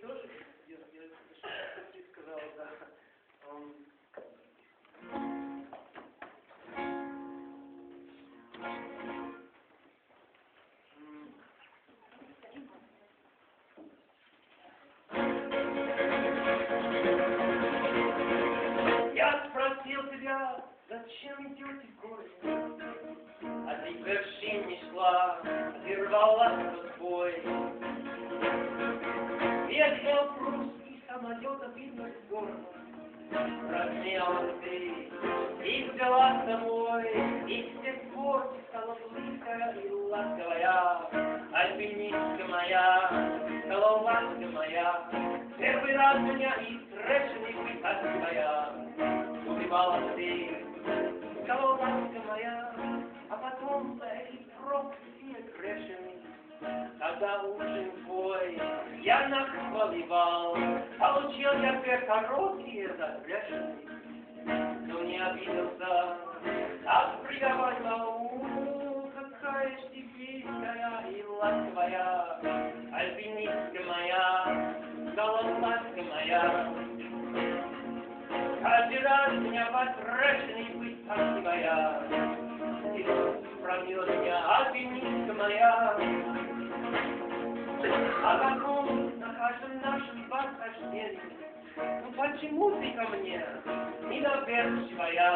тоже, я сказал, да. Я спросил тебя, зачем идете в горы? А ты к вершине шла, ты рвалась в бой. Ветер прусский самолета видно с города. Рассмеялась ты и взяла с собой. И с тех пор ты стала близкая и ласковая. Альпинистка моя, стала ласка моя. Первый раз меня и трэшеный вытаскивая. Убивала ты, стала ласка моя. А потом за эти проклятые грешины, когда ужин твой я нахваливал, получил я две короткие загрешины. Но не обиделся, а приговаривал, какая ж ты близкая и ласковая, альпинистка моя, стала ласка моя. Каждый раз меня потраченный вытаскивая, ты пробила меня, альпинистка моя. А потом на каждом нашем восхождении, ну почему ты ко мне недоверчивая?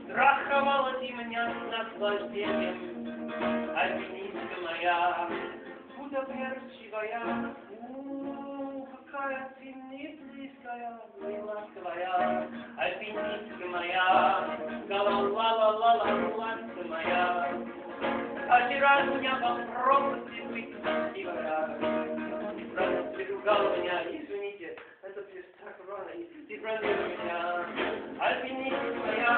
Страховала ты меня с наслаждением, альпинистка моя, недоверчивая. Какая ты мне близкая и ласковая, альпинистка моя, ла-ла-ла-ла-ла-ла, ласка моя. Каждый раз меня попробуйте быть красивая. Правда, ты ругала меня, извините, это так рано, и ты простила меня, альпинистка моя.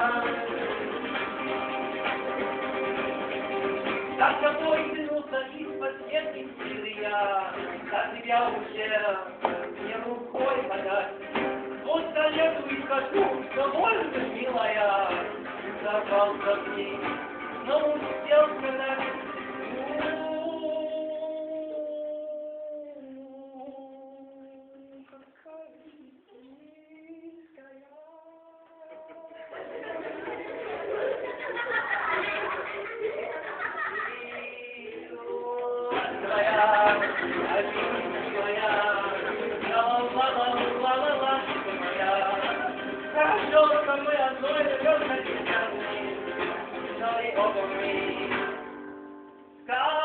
Так тобой тянулся из-под ветки силы я, за тебя уже мне рукой подать. Вот советую и скажу, что больше, милая, сорвался вниз, но успел сказать. God.